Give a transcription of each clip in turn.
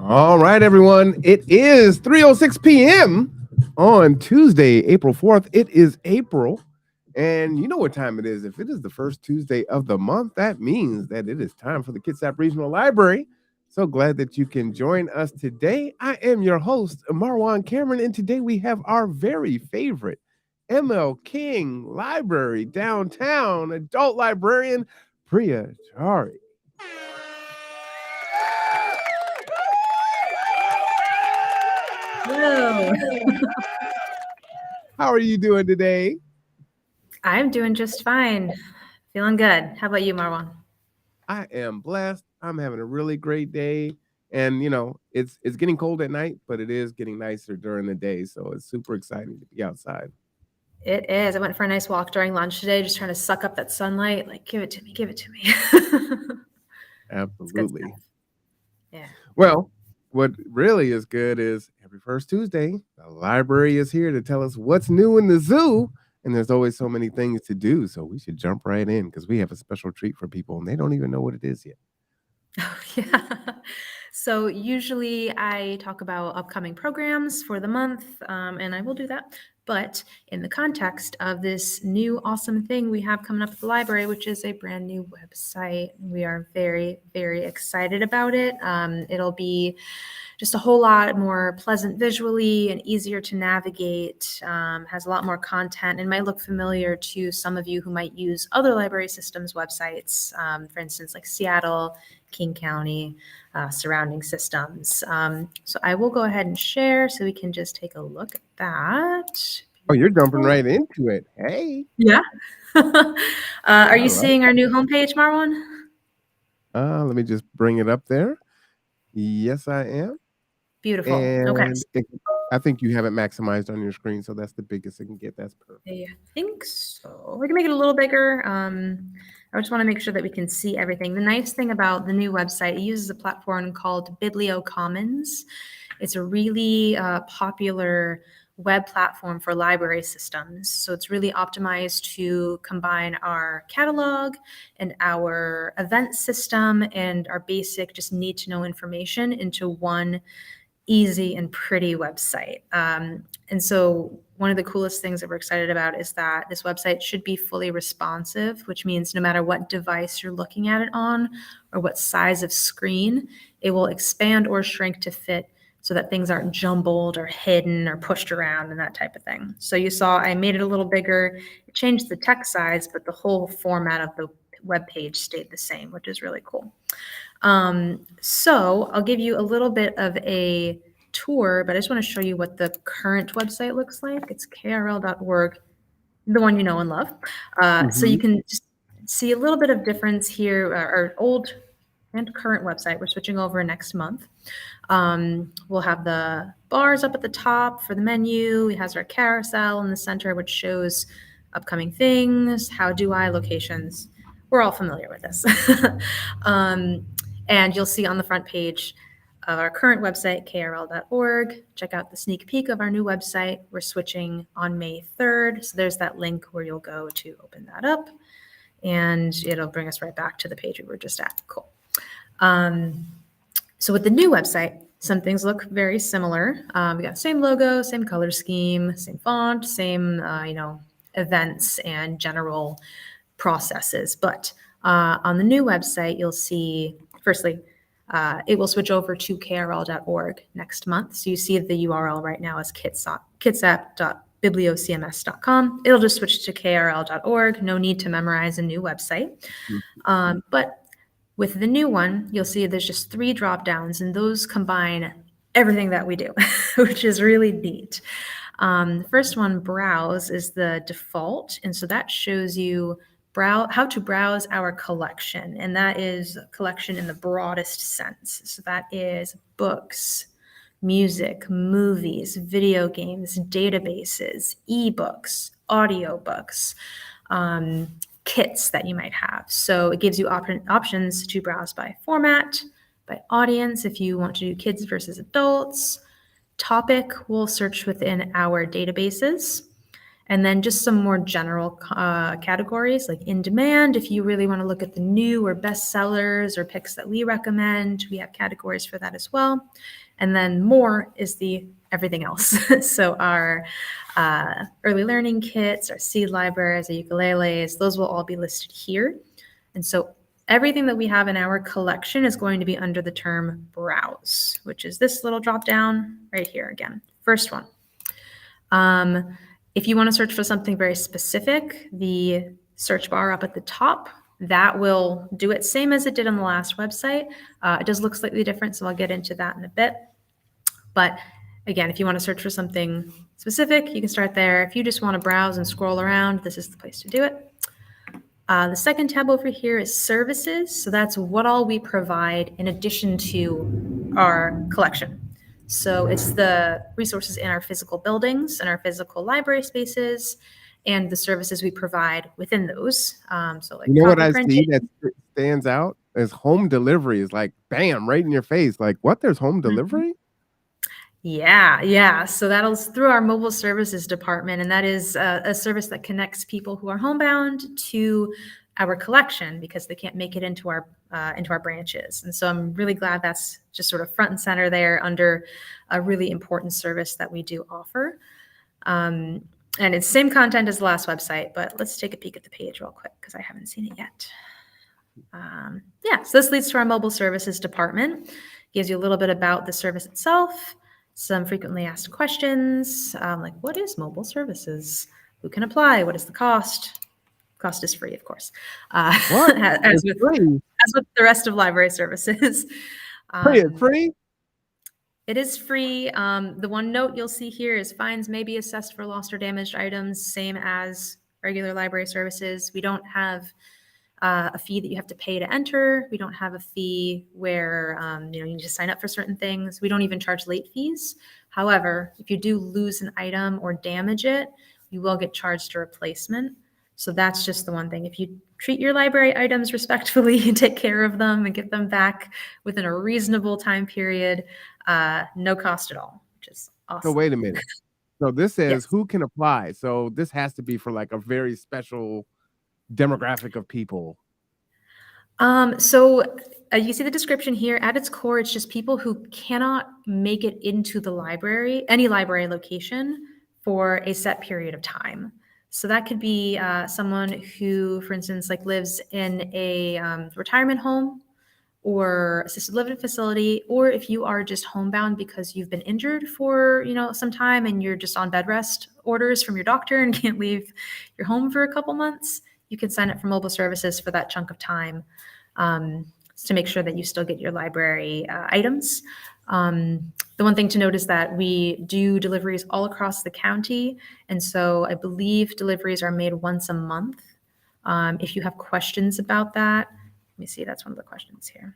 All right, everyone. It is 3:06 p.m. on Tuesday, April 4th. It is April. And you know what time it is. If it is the first Tuesday of the month, that means that it is time for the Kitsap Regional Library. So glad that you can join us today. I am your host, Marwan Cameron, and today we have our very favorite ML King Library downtown adult librarian, Priya Chari. Hello. How are you doing today? I'm doing just fine. Feeling good. How about you, Marwan? I am blessed. I'm having a really great day. And it's getting cold at night, but it is getting nicer during the day. So it's super exciting to be outside. It is. I went for a nice walk during lunch today, just trying to suck up that sunlight. Like, give it to me, give it to me. It's good Absolutely. stuff. Yeah. Well, what really is good is every first Tuesday, the library is here to tell us what's new in the zoo. And there's always so many things to do. So we should jump right in because we have a special treat for people and they don't even know what it is yet. Oh, yeah. So usually I talk about upcoming programs for the month, and I will do that. But in the context of this new awesome thing we have coming up at the library, which is a brand new website, we are very, very excited about it. It'll be just a whole lot more pleasant visually and easier to navigate, has a lot more content, and might look familiar to some of you who might use other library systems websites, for instance, like Seattle, King County, surrounding systems. So I will go ahead and share so we can just take a look at that. Oh, you're jumping right into it. Hey. Yeah. Are you All right. seeing our new homepage, Marwan? Let me just bring it up there. Yes, I am. Beautiful. Okay. And I think you have it maximized on your screen, so that's the biggest it can get. That's perfect. I think so. We can make it a little bigger. I just want to make sure that we can see everything. The nice thing about the new website, it uses a platform called BiblioCommons. It's a really popular web platform for library systems. So it's really optimized to combine our catalog and our event system and our basic just need to know information into one easy and pretty website. And so one of the coolest things that we're excited about is that this website should be fully responsive, which means no matter what device you're looking at it on or what size of screen, it will expand or shrink to fit so that things aren't jumbled or hidden or pushed around and that type of thing. So you saw I made it a little bigger, it changed the text size, but the whole format of the web page stayed the same, which is really cool. So I'll give you a little bit of a tour, but I just want to show you what the current website looks like. It's krl.org, the one you know and love. So you can just see a little bit of difference here, our old and current website. We're switching over next month. We'll have the bars up at the top for the menu. It has our carousel in the center, which shows upcoming things, how do I locations. We're all familiar with this. And you'll see on the front page of our current website, krl.org. Check out the sneak peek of our new website. We're switching on May 3rd. So there's that link where you'll go to open that up. And it'll bring us right back to the page we were just at. Cool. So with the new website, some things look very similar. We got the same logo, same color scheme, same font, same events and general processes. But on the new website, you'll see, firstly, it will switch over to krl.org next month. So you see the URL right now is kitsap.bibliocms.com. It'll just switch to krl.org. No need to memorize a new website. But with the new one, you'll see there's just 3 drop downs, and those combine everything that we do, which is really neat. The first one, browse, is the default. And so that shows you how to browse our collection. And that is a collection in the broadest sense. So that is books, music, movies, video games, databases, ebooks, audiobooks, kits that you might have. So it gives you options to browse by format, by audience, if you want to do kids versus adults. Topic will search within our databases. And then just some more general categories like in demand. If you really want to look at the new or best sellers or picks that we recommend, we have categories for that as well. And then more is the everything else. So our early learning kits, our seed libraries, our ukuleles, those will all be listed here. And so everything that we have in our collection is going to be under the term browse, which is this little drop down right here again. First one. If you want to search for something very specific, the search bar up at the top, that will do it same as it did on the last website. It does look slightly different, so I'll get into that in a bit. But again, if you want to search for something specific, you can start there. If you just want to browse and scroll around, this is the place to do it. The second tab over here is services. So that's what all we provide in addition to our collection. So it's the resources in our physical buildings and our physical library spaces and the services we provide within those. So like what I printing. see that stands out is home delivery is like, bam, right in your face. Like, what? There's home delivery? Yeah. So that'll through our mobile services department, and that is a service that connects people who are homebound to our collection because they can't make it into our branches. And so I'm really glad that's just sort of front and center there under a really important service that we do offer. And it's same content as the last website, but let's take a peek at the page real quick because I haven't seen it yet. So this leads to our mobile services department. Gives you a little bit about the service itself, some frequently asked questions, like what is mobile services? Who can apply? What is the cost? Cost is free, of course. As with the rest of library services. Free? It is free. The one note you'll see here is fines may be assessed for lost or damaged items, same as regular library services. We don't have a fee that you have to pay to enter. We don't have a fee where you need to sign up for certain things. We don't even charge late fees. However, if you do lose an item or damage it, you will get charged a replacement. So that's just the one thing. If you treat your library items respectfully and take care of them and get them back within a reasonable time period, no cost at all, which is awesome. So wait a minute. So this says Yes. who can apply. So this has to be for like a very special demographic of people. So you see the description here. At its core, it's just people who cannot make it into the library, any library location, for a set period of time. So that could be someone who, for instance, like lives in a retirement home or assisted living facility, or if you are just homebound because you've been injured for some time and you're just on bed rest orders from your doctor and can't leave your home for a couple months, you can sign up for mobile services for that chunk of time to make sure that you still get your library items. The one thing to note is that we do deliveries all across the county. And so I believe deliveries are made once a month. If you have questions about that, let me see, that's one of the questions here.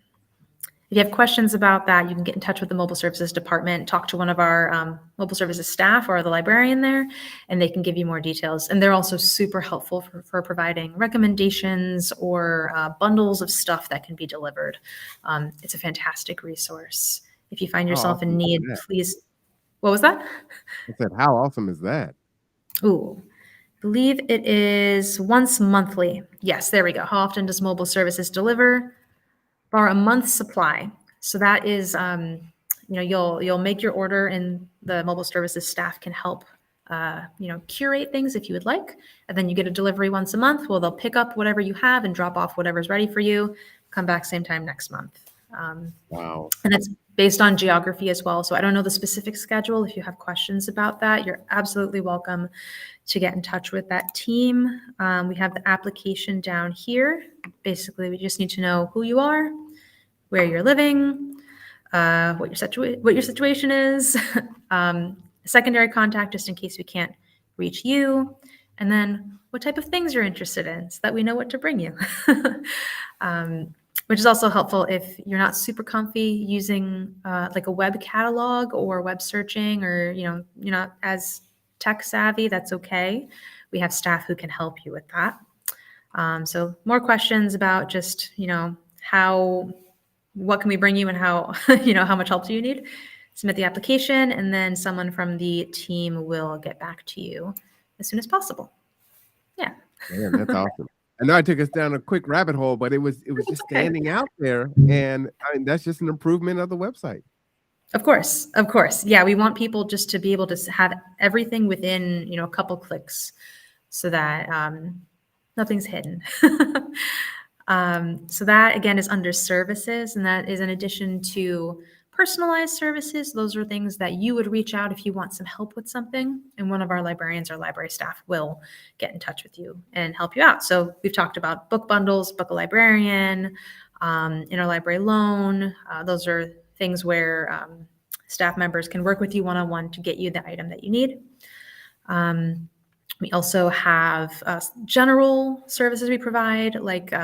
If you have questions about that, you can get in touch with the mobile services department, talk to one of our mobile services staff or the librarian there, and they can give you more details. And they're also super helpful for providing recommendations or bundles of stuff that can be delivered. It's a fantastic resource. If you find yourself in need, please. What was that? I said, how awesome is that? Ooh, I believe it is once monthly. Yes, there we go. How often does mobile services deliver? For a month's supply. So that is, you'll make your order and the mobile services staff can help, curate things if you would like. And then you get a delivery once a month. Well, they'll pick up whatever you have and drop off whatever's ready for you. Come back same time next month. Wow. And it's based on geography as well. So I don't know the specific schedule. If you have questions about that, you're absolutely welcome to get in touch with that team. We have the application down here. Basically, we just need to know who you are, where you're living, what your situation is, secondary contact just in case we can't reach you, and then what type of things you're interested in so that we know what to bring you. Which is also helpful if you're not super comfy using like a web catalog or web searching, or you're not as tech savvy. That's okay. We have staff who can help you with that. So more questions about just what can we bring you and how how much help do you need? Submit the application, and then someone from the team will get back to you as soon as possible. Yeah. Man, that's awesome. I know I took us down a quick rabbit hole, but it was just Okay. standing out there, and that's just an improvement of the website. Of course. Yeah, we want people just to be able to have everything within, a couple clicks so that nothing's hidden. So that again is under services, and that is in addition to personalized services. Those are things that you would reach out if you want some help with something, and one of our librarians or library staff will get in touch with you and help you out. So we've talked about book bundles, book a librarian, interlibrary loan. Those are things where staff members can work with you one-on-one to get you the item that you need. We also have general services we provide, like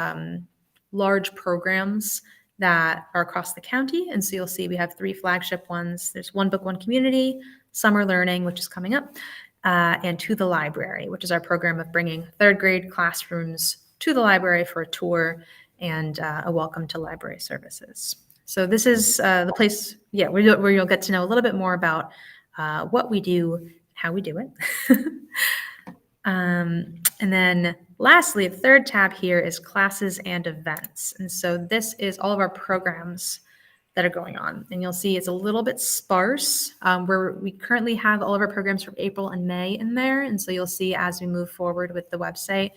large programs that are across the county. And so you'll see we have 3 flagship ones. There's One Book, One Community, Summer Learning, which is coming up, and To the Library, which is our program of bringing 3rd grade classrooms to the library for a tour and a welcome to library services. So this is the place, where you'll get to know a little bit more about what we do, how we do it. And then lastly, the 3rd tab here is classes and events. And so this is all of our programs that are going on. And you'll see it's a little bit sparse, where we currently have all of our programs from April and May in there. And so you'll see as we move forward with the website,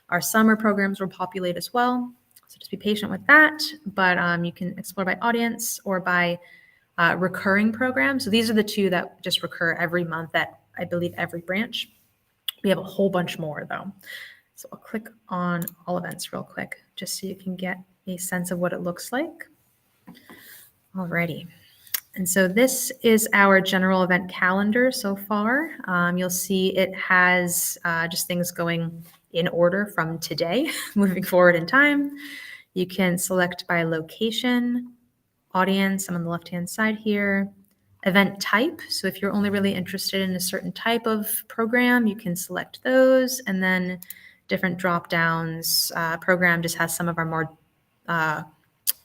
our summer programs will populate as well. So just be patient with that. But you can explore by audience or by recurring programs. So these are the 2 that just recur every month at, I believe, every branch. We have a whole bunch more though. So I'll click on all events real quick, just so you can get a sense of what it looks like. Alrighty. And so this is our general event calendar so far. You'll see it has just things going in order from today, moving forward in time. You can select by location, audience, I'm on the left-hand side here, event type. So if you're only really interested in a certain type of program, you can select those, and then different drop downs. Program just has some of our more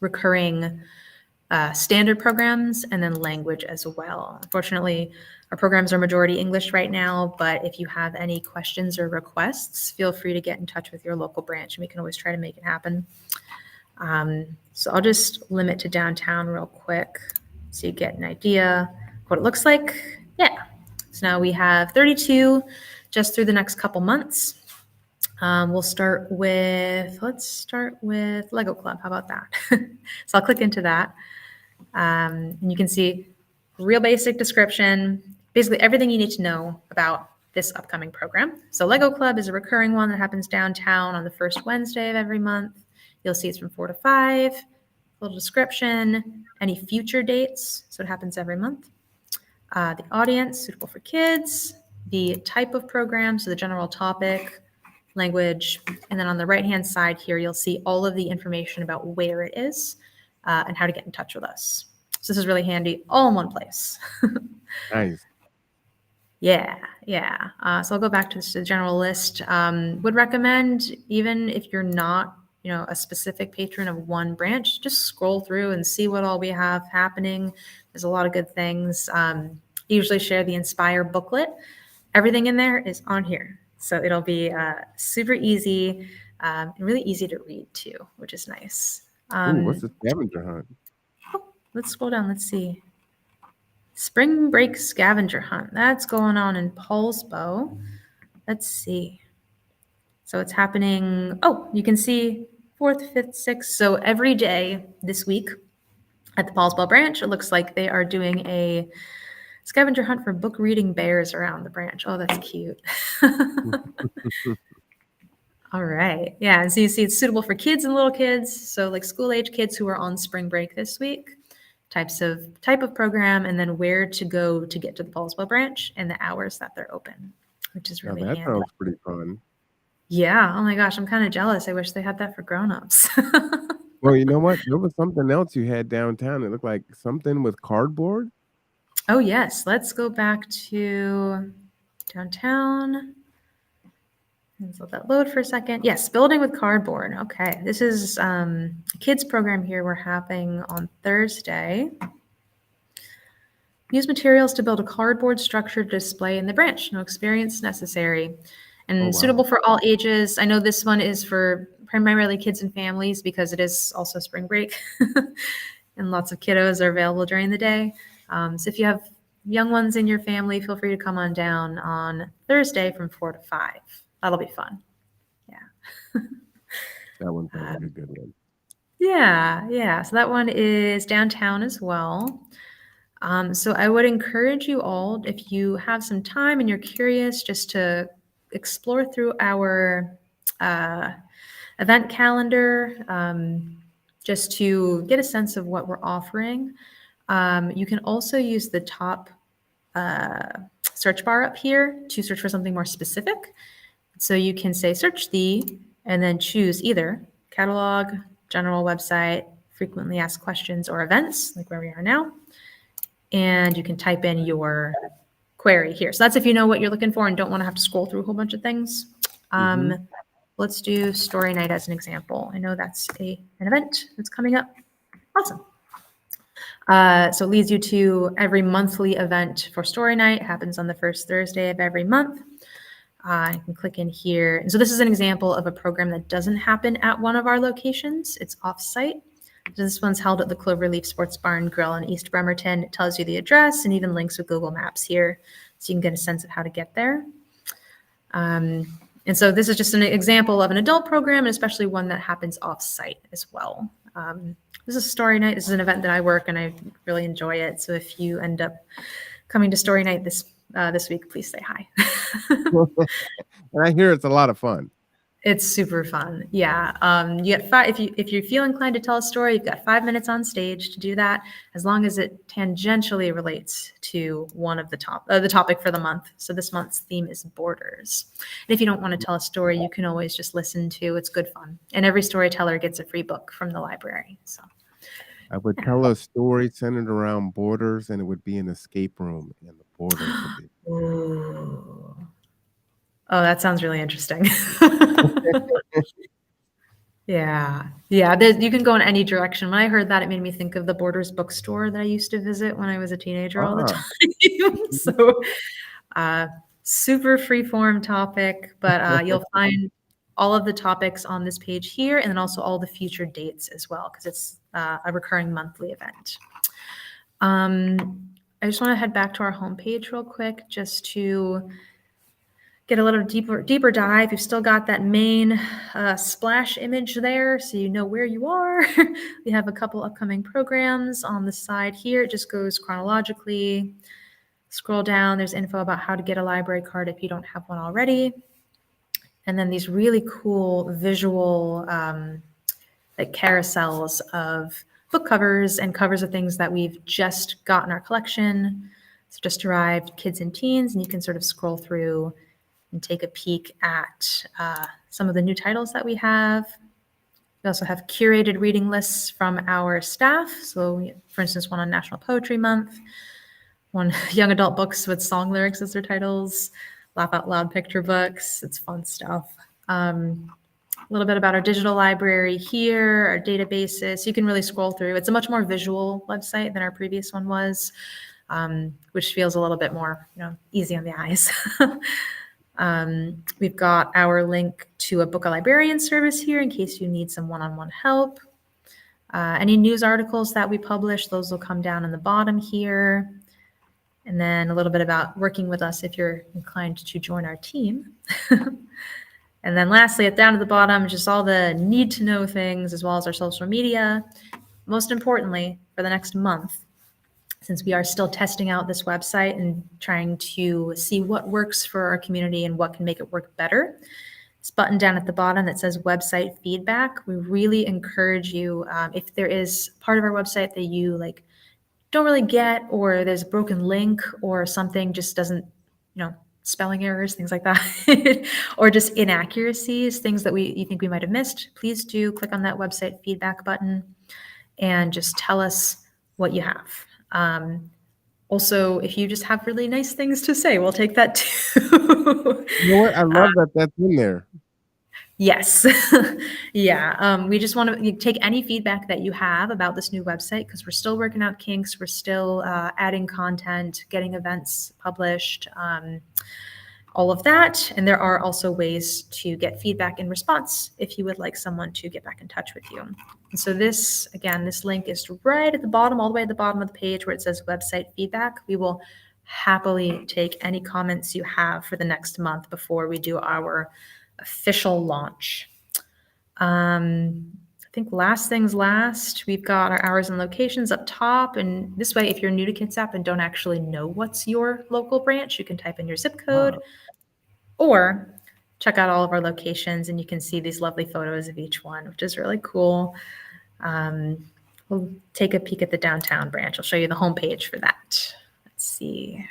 recurring standard programs, and then language as well. Unfortunately, our programs are majority English right now, but if you have any questions or requests, feel free to get in touch with your local branch, and we can always try to make it happen. So I'll just limit to downtown real quick so you get an idea what it looks like. Yeah. So now we have 32 just through the next couple months. Let's start with Lego Club. How about that? So I'll click into that. And you can see real basic description, basically everything you need to know about this upcoming program. So Lego Club is a recurring one that happens downtown on the first Wednesday of every month. You'll see it's from 4 to 5, little description, any future dates. So it happens every month. The audience, suitable for kids, the type of program, so the general topic, language, and then on the right-hand side here, you'll see all of the information about where it is and how to get in touch with us. So this is really handy, all in one place. Nice. Yeah. So I'll go back to the general list. Would recommend, even if you're not, a specific patron of one branch, just scroll through and see what all we have happening. There's a lot of good things. Usually share the Inspire booklet. Everything in there is on here. So it'll be super easy and really easy to read too, which is nice. What's the scavenger hunt? Let's scroll down. Let's see. Spring break scavenger hunt. That's going on in Paulsbo. Let's see. So it's happening. Oh, you can see 4th, 5th, 6th. So every day this week at the Paulsbo branch, it looks like they are doing a scavenger hunt for book reading bears around the branch. Oh, that's cute. All right. Yeah. And so you see it's suitable for kids and little kids. So like school age kids who are on spring break this week, type of program, and then where to go to get to the Paulsbo branch and the hours that they're open, which is really handy. That sounds pretty fun. Yeah. Oh my gosh. I'm kind of jealous. I wish they had that for grownups. Well, you know what? There was something else you had downtown. It looked like something with cardboard. Oh, yes. Let's go back to downtown. Let's let that load for a second. Yes, building with cardboard. Okay. This is a kids program here we're having on Thursday. Use materials to build a cardboard structure to display in the branch. No experience necessary. And Oh, wow. suitable for all ages. I know this one is for primarily kids and families because it is also spring break and lots of kiddos are available during the day. So if you have young ones in your family, feel free to come on down on Thursday from 4 to 5. That'll be fun. Yeah. That one sounds like a good one. Yeah. So that one is downtown as well. So I would encourage you all, if you have some time and you're curious, just to explore through our event calendar, just to get a sense of what we're offering. You can also use the top search bar up here to search for something more specific. So you can say search the, and then choose either catalog, general website, frequently asked questions, or events, like where we are now. And you can type in your query here. So that's if you know what you're looking for and don't want to have to scroll through a whole bunch of things. Let's do story night as an example. I know that's an event that's coming up. Awesome. So it leads you to every monthly event for story night. It happens on the first Thursday of every month. I can click in here. And so this is an example of a program that doesn't happen at one of our locations. It's off-site. This one's held at the Cloverleaf Sports Bar and Grill in East Bremerton. It tells you the address and even links with Google Maps here, so you can get a sense of how to get there. And so this is just an example of an adult program, and especially one that happens off-site as well. This is story night. This is an event that I work, and I really enjoy it. So if you end up coming to story night this week, please say hi. And I hear it's a lot of fun. It's super fun. Yeah. You get if you feel inclined to tell a story, you've got 5 minutes on stage to do that, as long as it tangentially relates to one of the topic for the month. So this month's theme is borders. And if you don't want to tell a story, you can always just listen to. It's good fun. And every storyteller gets a free book from the library. So I would tell a story centered around borders, and it would be an escape room, and the borders would be. Ooh. Oh, that sounds really interesting. Yeah. You can go in any direction. When I heard that, it made me think of the Borders bookstore that I used to visit when I was a teenager all the time. So, super freeform topic, but you'll find all of the topics on this page here, and then also all the future dates as well, because it's a recurring monthly event. I just want to head back to our homepage real quick, just to get a little deeper dive. You've still got that main splash image there, so you know where you are. We have a couple upcoming programs on the side here. It just goes chronologically. Scroll down, there's info about how to get a library card if you don't have one already. And then these really cool visual like carousels of book covers and covers of things that we've just got in our collection. So just arrived, kids and teens, and you can sort of scroll through and take a peek at some of the new titles that we have. We also have curated reading lists from our staff. So, for instance, one on National Poetry Month, one young adult books with song lyrics as their titles, laugh out loud picture books. It's fun stuff. A little bit about our digital library here, our databases. So you can really scroll through. It's a much more visual website than our previous one was, which feels a little bit more, easy on the eyes. We've got our link to a book a librarian service here in case you need some one-on-one help. Any news articles that we publish, those will come down in the bottom here. And then a little bit about working with us if you're inclined to join our team. And then lastly, down at the bottom, just all the need to know things, as well as our social media. Most importantly, for the next month, since we are still testing out this website and trying to see what works for our community and what can make it work better, this button down at the bottom that says website feedback, we really encourage you, if there is part of our website that you don't really get, or there's a broken link or something just doesn't, spelling errors, things like that, or just inaccuracies, things that you think we might have missed, please do click on that website feedback button and just tell us what you have. Also, if you just have really nice things to say, we'll take that too. You know what? I love that that's in there. Yes. Yeah. We just want to take any feedback that you have about this new website because we're still working out kinks. We're still adding content, getting events published, all of that. And there are also ways to get feedback in response if you would like someone to get back in touch with you. And so this, again, this link is right at the bottom, all the way at the bottom of the page where it says website feedback. We will happily take any comments you have for the next month before we do our official launch. I think last things last, we've got our hours and locations up top. And this way, if you're new to Kitsap and don't actually know what's your local branch, you can type in your zip code or check out all of our locations and you can see these lovely photos of each one, which is really cool. We'll take a peek at the downtown branch. I'll show you the homepage for that. Let's see.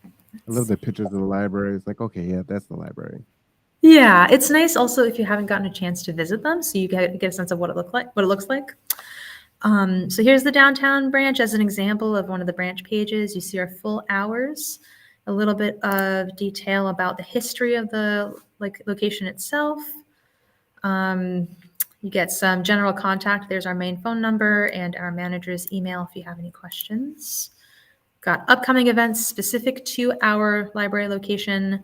I love the pictures of the library. It's like, okay, yeah, that's the library. Yeah, it's nice also if you haven't gotten a chance to visit them, so you get a sense of what it looks like. So here's the downtown branch as an example of one of the branch pages. You see our full hours, a little bit of detail about the history of the location itself. You get some general contact. There's our main phone number and our manager's email if you have any questions. Got upcoming events specific to our library location,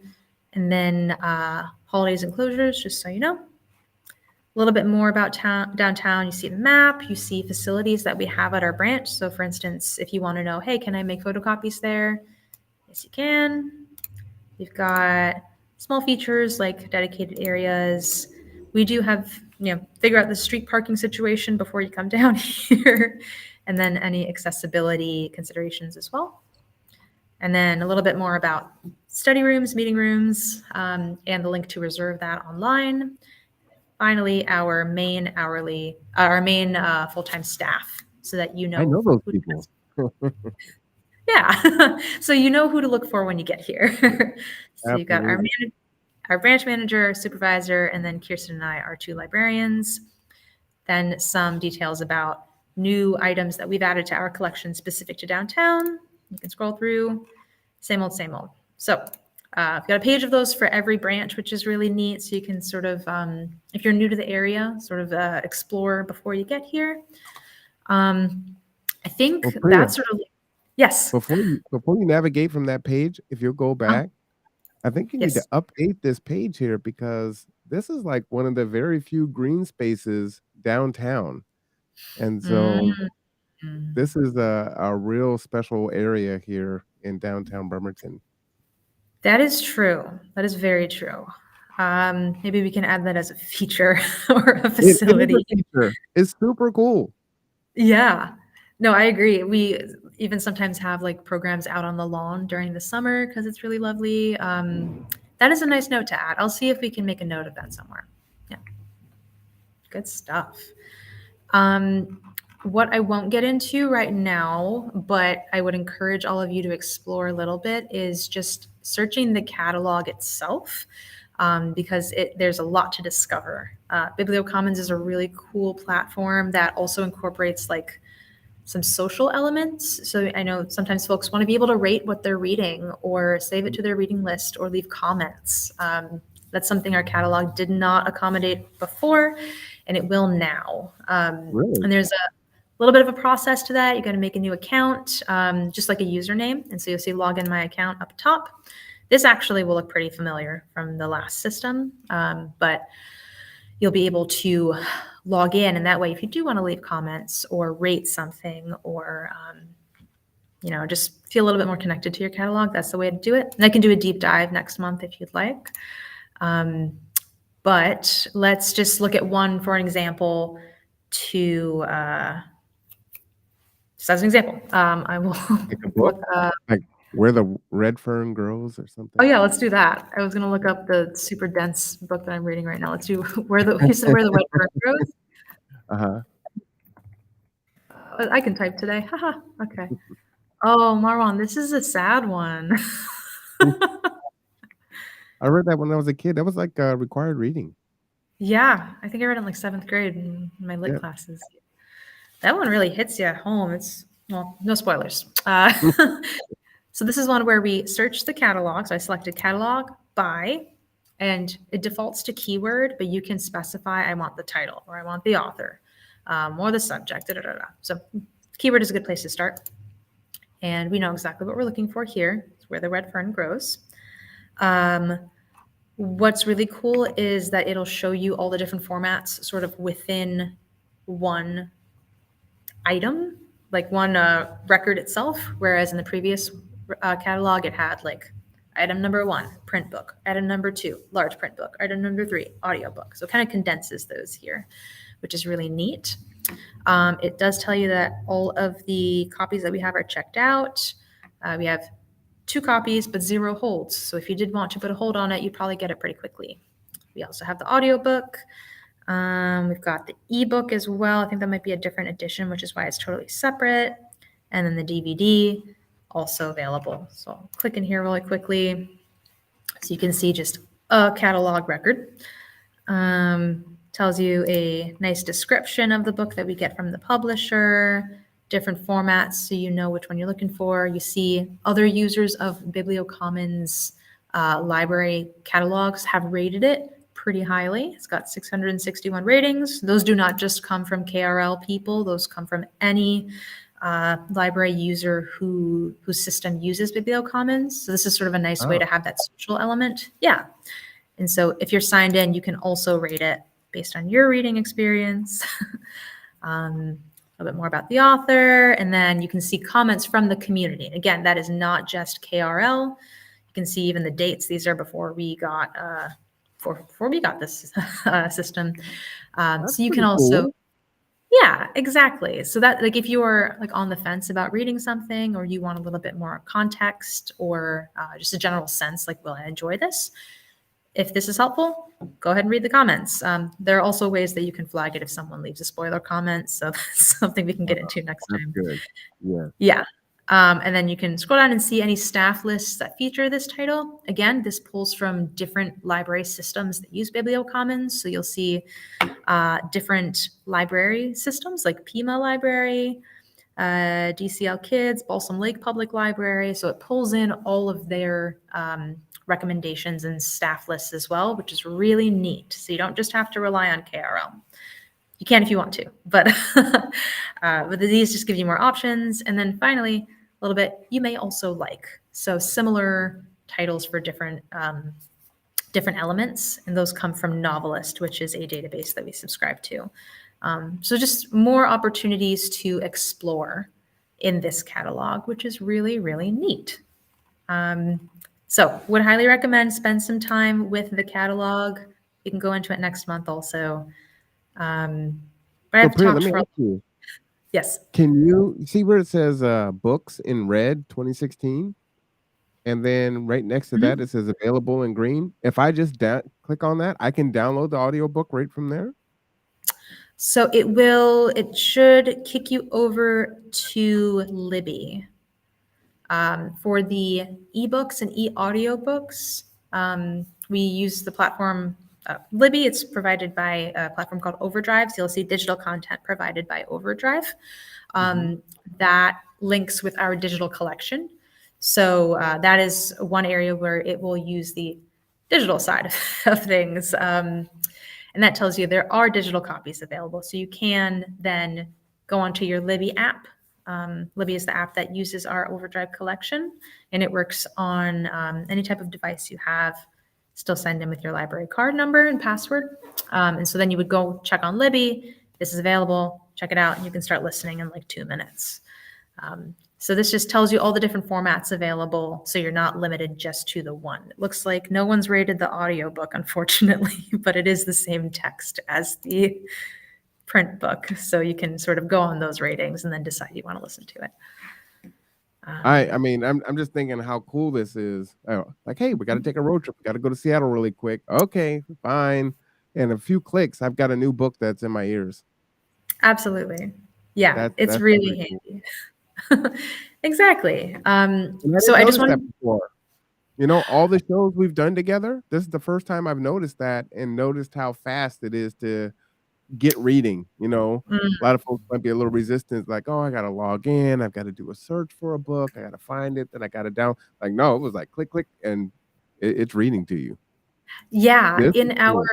and then holidays and closures, just so you know. A little bit more about downtown. You see the map, you see facilities that we have at our branch. So for instance, if you want to know, hey, can I make photocopies there? Yes, you can. You've got small features like dedicated areas. We do have, figure out the street parking situation before you come down here, and then any accessibility considerations as well. And then a little bit more about study rooms, meeting rooms, and the link to reserve that online. Finally, our main full-time staff, so that you know. I know those people. Yeah, so you know who to look for when you get here. So you got our branch manager, our supervisor, and then Kirsten and I are 2 librarians. Then some details about new items that we've added to our collection specific to downtown. You can scroll through, same old, same old. So I've got a page of those for every branch, which is really neat. So you can sort of, if you're new to the area, sort of explore before you get here. I think that's sort of, yes. Before you navigate from that page, if you'll go back, I think you need to update this page here because this is like one of the very few green spaces downtown. And so this is a real special area here in downtown Bremerton. That is true. That is very true. Maybe we can add that as a feature or a facility. It is a feature. It's super cool. Yeah. No, I agree. We even sometimes have like programs out on the lawn during the summer because it's really lovely. That is a nice note to add. I'll see if we can make a note of that somewhere. Yeah. Good stuff. What I won't get into right now, but I would encourage all of you to explore a little bit, is just searching the catalog itself, because there's a lot to discover. BiblioCommons is a really cool platform that also incorporates like some social elements. So I know sometimes folks want to be able to rate what they're reading or save it to their reading list or leave comments. That's something our catalog did not accommodate before, and it will now. Really? And there's a little bit of a process to that. You got to make a new account, just like a username. And so you'll see log in my account up top. This actually will look pretty familiar from the last system, but you'll be able to log in. And that way, if you do want to leave comments or rate something or, just feel a little bit more connected to your catalog, that's the way to do it. And I can do a deep dive next month if you'd like. But let's just look at one for an example to, just as an example, I will look like Where the Red Fern Grows or something. Oh yeah, let's do that. I was gonna look up the super dense book that I'm reading right now. Let's do Where the Red Fern Grows. I can type today. Haha. Okay. Oh, Marwan, this is a sad one. I read that when I was a kid. That was like required reading. Yeah, I think I read it in like 7th grade in my lit classes. That one really hits you at home. It's, well, no spoilers. So this is one where we search the catalog. So I selected catalog by, and it defaults to keyword, but you can specify, I want the title, or I want the author, or the subject, da, da, da, da. So keyword is a good place to start. And we know exactly what we're looking for here. It's where the red fern grows. What's really cool is that it'll show you all the different formats sort of within one item, like one record itself, whereas in the previous catalog, it had like item number 1, print book, item number 2, large print book, item number 3, audiobook. So it kind of condenses those here, which is really neat. It does tell you that all of the copies that we have are checked out. We have 2 copies, but 0 holds. So if you did want to put a hold on it, you'd probably get it pretty quickly. We also have the audiobook. We've got the ebook as well. I think that might be a different edition, which is why it's totally separate. And then the DVD also available. So I'll click in here really quickly so you can see just a catalog record. Tells you a nice description of the book that we get from the publisher, different formats so you know which one you're looking for. You see other users of BiblioCommons library catalogs have rated it pretty highly. It's got 661 ratings. Those do not just come from KRL people. Those come from any library user whose system uses BiblioCommons. So this is sort of a nice way to have that social element. Yeah. And so if you're signed in, you can also rate it based on your reading experience. A little bit more about the author, and then you can see comments from the community. Again, that is not just KRL. You can see even the dates. These are before we got this system. So you can also, cool. Yeah, exactly. So that, like, if you are like on the fence about reading something, or you want a little bit more context, or just a general sense, like, will I enjoy this? If this is helpful, go ahead and read the comments. There are also ways that you can flag it if someone leaves a spoiler comment. So that's something we can get into next time. Good. Yeah. Yeah. And then you can scroll down and see any staff lists that feature this title. Again, this pulls from different library systems that use BiblioCommons. So you'll see different library systems like Pima Library, DCL Kids, Balsam Lake Public Library. So it pulls in all of their recommendations and staff lists as well, which is really neat. So you don't just have to rely on KRL. You can if you want to, but these just give you more options. And then finally, a little bit you may also like. So similar titles for different elements, and those come from Novelist, which is a database that we subscribe to. So just more opportunities to explore in this catalog, which is really, really neat. So would highly recommend spend some time with the catalog. You can go into it next month also. But I have Priya, let me ask you. Yes. Can you see where it says books in red 2016? And then right next to that, it says available in green. If I just click on that, I can download the audiobook right from there? So it should kick you over to Libby. For the ebooks and e-audiobooks, we use the platform Libby. It's provided by a platform called Overdrive. So you'll see digital content provided by Overdrive. That links with our digital collection. So that is one area where it will use the digital side of things. And that tells you there are digital copies available. So you can then go onto your Libby app. Libby is the app that uses our Overdrive collection, and it works on any type of device you have. Still send in with your library card number and password. And so then you would go check on Libby. This is available. Check it out, and you can start listening in like 2 minutes. So this just tells you all the different formats available, so you're not limited just to the one. It looks like no one's rated the audiobook, unfortunately, but it is the same text as the print book. So you can sort of go on those ratings and then decide you want to listen to it. I mean, I'm just thinking how cool this is. Like, hey, we got to take a road trip. We got to go to Seattle really quick. Okay, fine. And a few clicks, I've got a new book that's in my ears. Absolutely. Yeah, it's really handy. Cool. Exactly. So I just want to, you know, all the shows we've done together, this is the first time I've noticed that, and noticed how fast it is to get reading. You know, a lot of folks might be a little resistant, like, oh, I got to log in, I've got to do a search for a book, I got to find it, then I got to down. Like, no, it was like click, click, and it's reading to you. Yeah, This is in our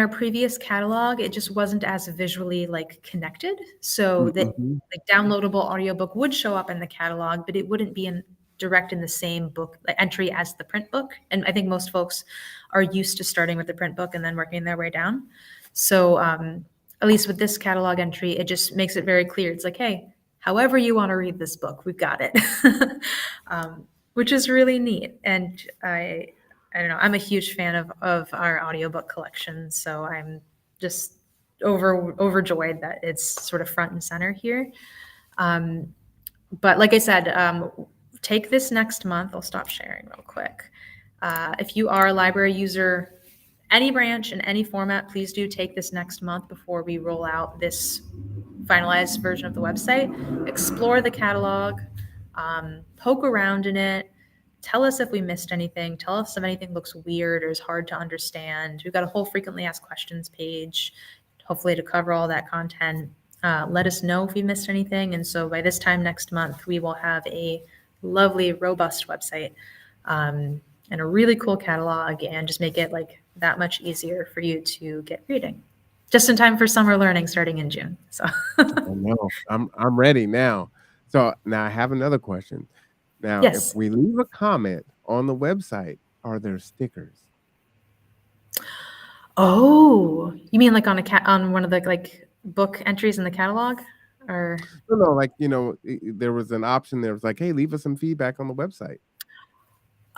cool. previous catalog, it just wasn't as visually like connected. So that Mm-hmm. like downloadable audiobook would show up in the catalog, but it wouldn't be in direct in the same book like, entry as the print book. And I think most folks are used to starting with the print book and then working their way down. So at least with this catalog entry, it just makes it very clear. It's like, hey, however you want to read this book, we've got it, which is really neat. And I don't know. I'm a huge fan of our audiobook collection, so I'm just overjoyed that it's sort of front and center here. Um, but like I said, take this next month. I'll stop sharing real quick. If you are a library user, any branch in any format, please do take this next month before we roll out this finalized version of the website. Explore the catalog, poke around in it. Tell us if we missed anything. Tell us if anything looks weird or is hard to understand. We've got a whole frequently asked questions page, hopefully to cover all that content. Let us know if we missed anything. And so by this time next month, we will have a lovely, robust website and a really cool catalog and just make it like that much easier for you to get reading. Just in time for summer learning starting in June. So I know. I'm ready now. So now I have another question. Now, if yes. we leave a comment on the website, are there stickers? Oh, you mean like on on one of the like book entries in the catalog? Or No, like, there was an option there was like, "Hey, leave us some feedback on the website."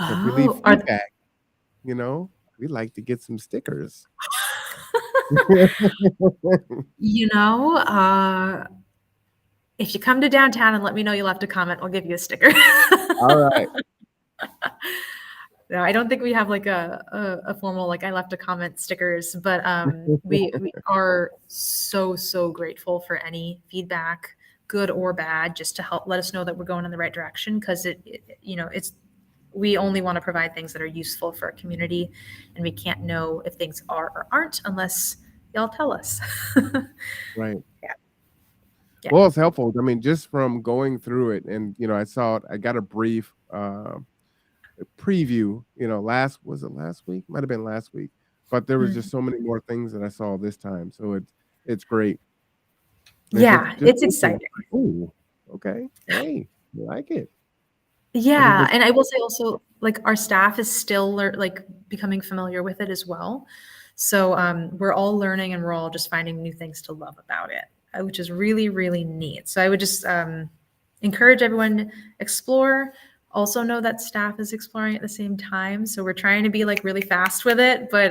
So if we leave oh, are feedback, you know, we'd like to get some stickers. you know, if you come to downtown and let me know you left a comment, I'll give you a sticker. All right. No, I don't think we have like a formal like I left a comment stickers, but we are so grateful for any feedback, good or bad, just to help let us know that we're going in the right direction because it's we only want to provide things that are useful for our community, and we can't know if things are or aren't unless y'all tell us. Right. Yeah, yeah. Well, it's helpful. I mean, just from going through it and, I saw it, I got a brief, preview, was it last week? Might have been last week, but there was Mm. just so many more things that I saw this time, so it's great. And Yeah, just it's looking, exciting. like, "Ooh, okay, hey, I like it." Some people Yeah, and I will say also, like, our staff is still like becoming familiar with it as well. So we're all learning and we're all just finding new things to love about it, which is really neat. So I would just encourage everyone to explore. Also know that staff is exploring at the same time, so we're trying to be like really fast with it, but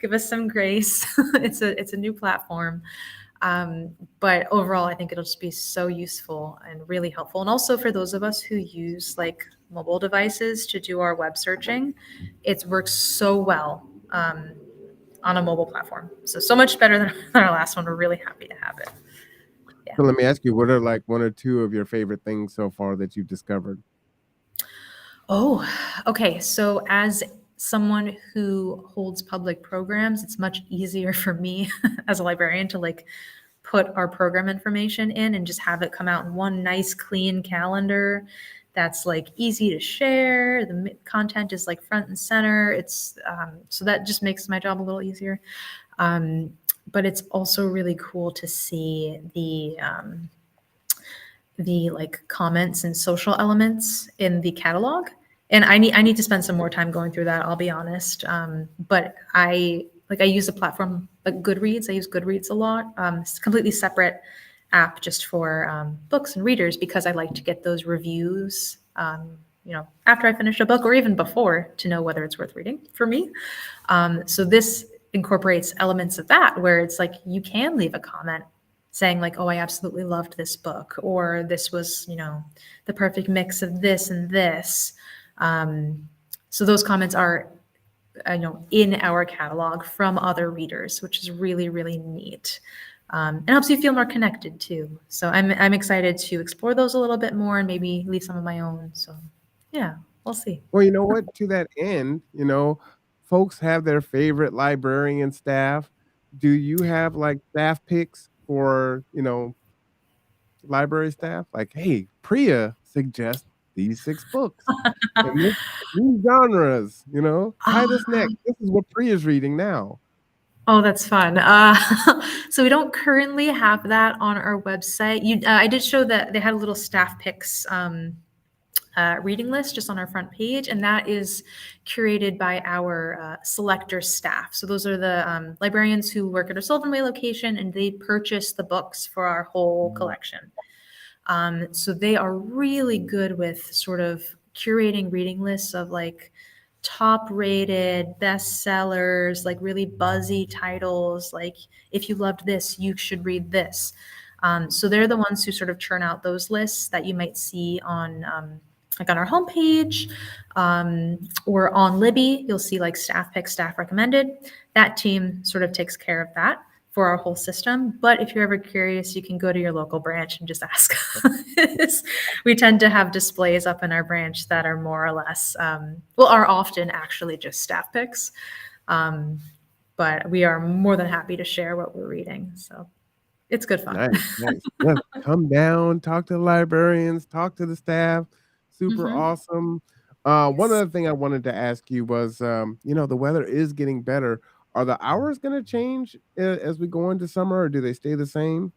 give us some grace. It's a new platform. But overall, I think it'll just be so useful and really helpful. And also for those of us who use like mobile devices to do our web searching, it works so well on a mobile platform. So much better than our last one. We're really happy to have it. Yeah. So let me ask you, what are, like, 1 or 2 of your favorite things so far that you've discovered? Oh, okay. So as someone who holds public programs, it's much easier for me as a librarian to like put our program information in and just have it come out in one nice clean calendar that's like easy to share. The content is like front and center. It's so that just makes my job a little easier. But it's also really cool to see the like comments and social elements in the catalog. And I need to spend some more time going through that. I'll be honest. But I use a platform like Goodreads. I use Goodreads a lot. It's a completely separate app just for books and readers because I like to get those reviews. After I finish a book or even before to know whether it's worth reading for me. So this incorporates elements of that where it's like you can leave a comment saying like, oh, I absolutely loved this book, or this was, the perfect mix of this and this. So those comments are, in our catalog from other readers, which is really neat. And helps you feel more connected too. So I'm excited to explore those a little bit more and maybe leave some of my own. So yeah, we'll see. Well, you know what? To that end, folks have their favorite librarian staff. Do you have, like, staff picks for, library staff? Like, "Hey, Priya suggests these 6 books in these genres, tie this neck. This is what Priya's reading now. Oh, that's fun. So we don't currently have that on our website. I did show that they had a little staff picks reading list just on our front page, and that is curated by our selector staff. So those are the librarians who work at our Sylvan Way location, and they purchase the books for our whole collection. So they are really good with sort of curating reading lists of like top rated bestsellers, like really buzzy titles. Like, if you loved this, you should read this. So they're the ones who sort of churn out those lists that you might see on like on our homepage or on Libby. You'll see like staff pick, staff recommended. That team sort of takes care of that for our whole system. But if you're ever curious, you can go to your local branch and just ask us. We tend to have displays up in our branch that are more or less, are often actually just staff picks. But we are more than happy to share what we're reading. So it's good fun. Nice. Yeah, come down, talk to the librarians, talk to the staff. Super awesome. One other thing I wanted to ask you was, the weather is getting better. Are the hours going to change as we go into summer, or do they stay the same?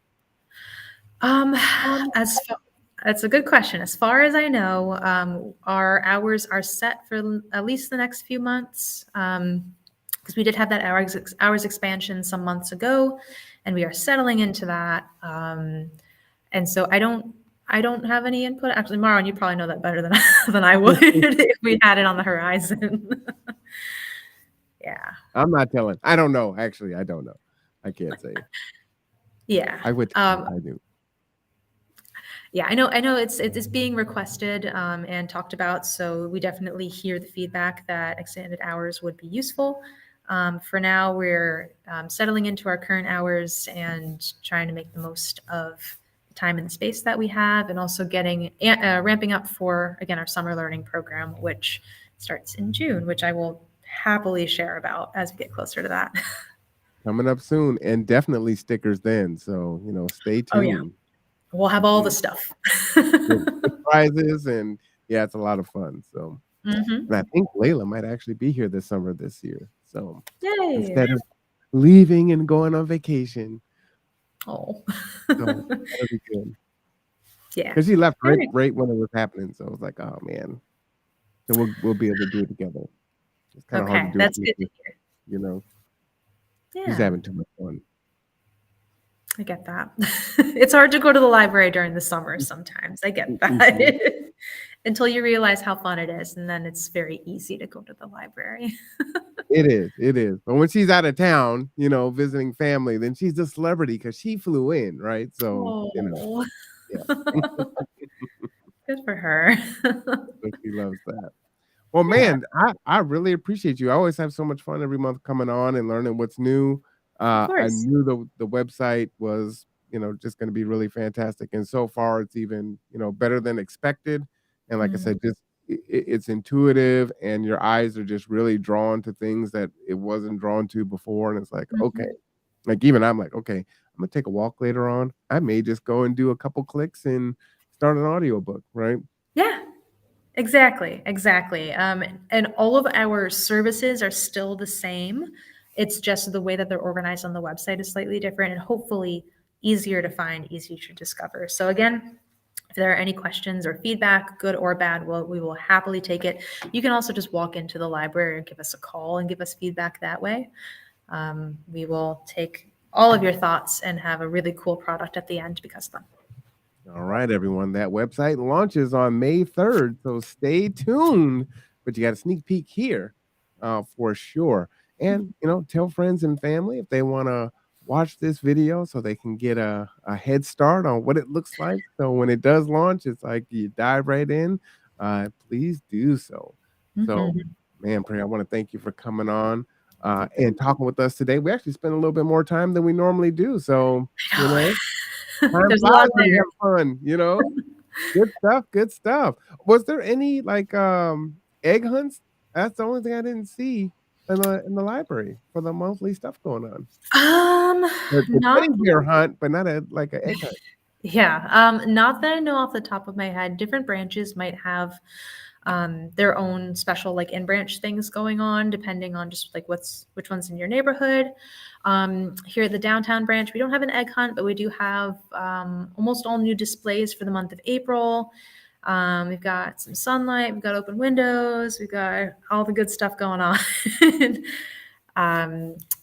That's a good question. As far as I know, our hours are set for at least the next few months, because we did have that hours expansion some months ago, and we are settling into that. And so I don't have any input. Actually, Marwan, you probably know that better than I would if we had it on the horizon. Yeah. I'm not telling. I don't know. Actually, I don't know. I can't say. Yeah. I would. I do. Yeah, I know it's being requested and talked about. So we definitely hear the feedback that extended hours would be useful. For now, we're settling into our current hours and trying to make the most of the time and the space that we have, and also ramping up for, again, our summer learning program, which starts in June, which I will happily share about as we get closer to that. Coming up soon, and definitely stickers then. So, stay tuned. Oh, yeah. We'll have all the stuff. Prizes, and yeah, it's a lot of fun. So, and I think Layla might actually be here this summer this year. So, yay! Instead of leaving and going on vacation. Oh. So that'll be good. Yeah. Because she left right when it was happening. So I was like, oh man. So we'll be able to do it together. It's kind of hard to do. That's good to hear. Yeah. She's having too much fun. I get that. It's hard to go to the library during the summer sometimes. I get that. Until you realize how fun it is, and then it's very easy to go to the library. It is. But when she's out of town, visiting family, then she's a celebrity because she flew in, right? So, yeah. Good for her. She loves that. Well, man, I really appreciate you. I always have so much fun every month coming on and learning what's new. I knew the website was, just going to be really fantastic. And so far it's even, better than expected. And like I said, just it's intuitive, and your eyes are just really drawn to things that it wasn't drawn to before. And it's like, okay, like even I'm like, okay, I'm gonna take a walk later on. I may just go and do a couple clicks and start an audiobook, right? Yeah, exactly. And all of our services are still the same. It's just the way that they're organized on the website is slightly different, and hopefully easier to find, easier to discover. So again, if there are any questions or feedback, good or bad, we will happily take it. You can also just walk into the library and give us a call and give us feedback that way. We will take all of your thoughts and have a really cool product at the end because of them. All right, everyone. That website launches on May 3rd, so stay tuned. But you got a sneak peek here for sure. And, tell friends and family if they want to watch this video so they can get a head start on what it looks like. So when it does launch, it's like you dive right in. Please do so. So, man, Priya, I want to thank you for coming on and talking with us today. We actually spent a little bit more time than we normally do. So, there's a lot there. Have fun, Good stuff. Was there any egg hunts? That's the only thing I didn't see in the library for the monthly stuff going on. Not wedding bear hunt, but not an egg hunt. Yeah, not that I know off the top of my head. Different branches might have their own special like in-branch things going on, depending on just like which one's in your neighborhood. Here at the downtown branch, we don't have an egg hunt, but we do have almost all new displays for the month of April. We've got some sunlight, we've got open windows, we've got all the good stuff going on.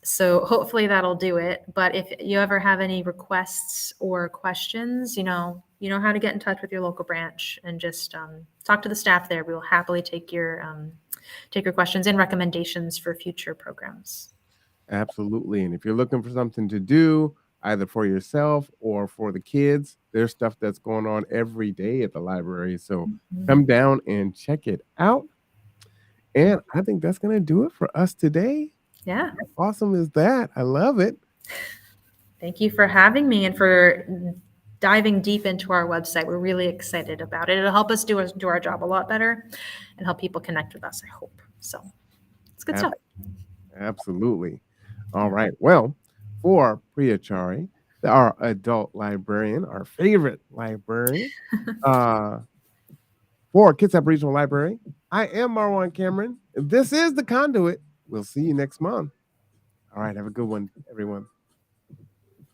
So hopefully that'll do it. But if you ever have any requests or questions, you know how to get in touch with your local branch and just talk to the staff there. We will happily take your questions and recommendations for future programs. Absolutely. And if you're looking for something to do, either for yourself or for the kids, there's stuff that's going on every day at the library. So come down and check it out. And I think that's going to do it for us today. Yeah. How awesome is that? I love it. Thank you for having me and for diving deep into our website. We're really excited about it. It'll help us do our job a lot better and help people connect with us, I hope. So it's good stuff. Absolutely. All right. Well, for Priyachari, our adult librarian, our favorite librarian, for Kitsap Regional Library, I am Marwan Cameron. This is The Conduit. We'll see you next month. All right. Have a good one, everyone.